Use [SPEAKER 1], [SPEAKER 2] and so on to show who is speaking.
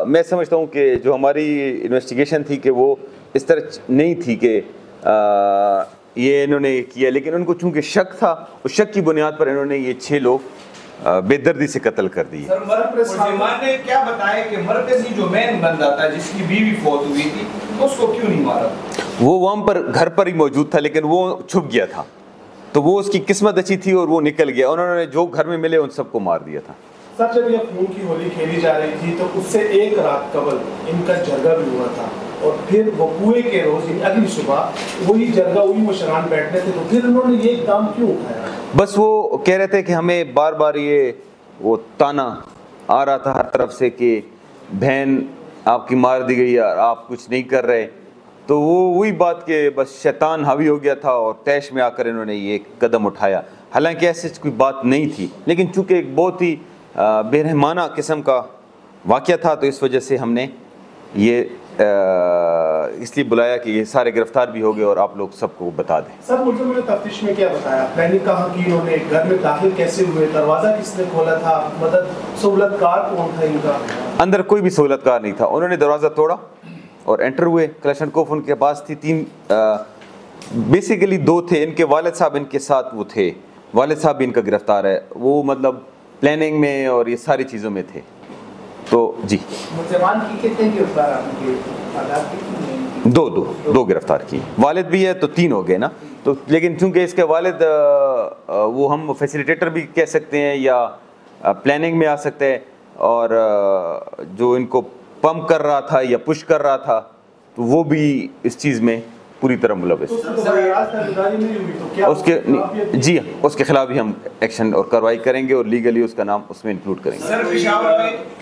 [SPEAKER 1] मैं समझता हूँ कि जो हमारी इन्वेस्टिगेशन थी कि वो इस तरह नहीं थी कि ये इन्होंने किया, लेकिन उनको चूंकि शक था, उस शक की बुनियाद पर इन्होंने ये 6 लोग बेदर्दी से कत्ल कर दिए।
[SPEAKER 2] सर मुलजिमान ने क्या बताया कि मरकजी जो मेन बंदा था जिसकी बीवी फौत हुई थी उसको क्यों नहीं मारा?
[SPEAKER 1] वो वहाँ पर घर पर ही मौजूद था, लेकिन वो छुप गया था, तो वो उसकी किस्मत अच्छी थी और वो निकल गया। उन्होंने जो घर में मिले उन सबको मार दिया था।
[SPEAKER 3] सर जब ये खून की होली खेली जा रही थी तो उससे एक रात कबल इनका जरगा भी हुआ था, और फिर वकूए के रोज अगली सुबह वही जरगा वही मुशरान बैठने थे, तो फिर उन्होंने ये काम क्यों उठाया?
[SPEAKER 1] बस वो कह रहे थे कि हमें बार बार ये वो ताना आ रहा था हर तरफ से कि बहन आपकी मार दी गई और आप कुछ नहीं कर रहे, तो वो वही बात के बस शैतान हावी हो गया था और तैश में आकर इन्होंने ये कदम उठाया। हालांकि ऐसी कोई बात नहीं थी, लेकिन चूंकि एक बहुत ही बेरहमाना किस्म का वाक़या था, तो इस वजह से हमने ये इसलिए बुलाया कि ये सारे गिरफ्तार भी हो गए और आप लोग सबको बता दें।
[SPEAKER 3] सर मुझे मैंने तफ्तीश में क्या बताया, मैंने कहा कि इन्होंने घर में दाखिल कैसे हुए, दरवाज़ा किसने खोला था, मदद सहूलतकार कौन था इनका?
[SPEAKER 1] अंदर कोई भी सहूलतकार नहीं था। उन्होंने दरवाज़ा तोड़ा और एंटर हुए। कलशनकोफ उनके पास थी। 3 बेसिकली 2 थे, इनके वालिद साहब इनके साथ वो थे। वालिद साहब भी इनका गिरफ्तार है, वो मतलब प्लानिंग में और ये सारी चीज़ों में थे। तो जी
[SPEAKER 2] मुसलमान की कितने गिरफ्तार आपके?
[SPEAKER 1] दो गिरफ्तार की। वालिद भी है तो 3 हो गए ना। तो लेकिन चूंकि इसके वालिद वो हम फैसिलिटेटर भी कह सकते हैं या प्लानिंग में आ सकते हैं, और जो इनको पंप कर रहा था या पुश कर रहा था, तो वो भी इस चीज़ में पूरी तरह मुलविस। उसके जी उसके खिलाफ भी हम एक्शन और कार्रवाई करेंगे और लीगली उसका नाम उसमें इंक्लूड करेंगे।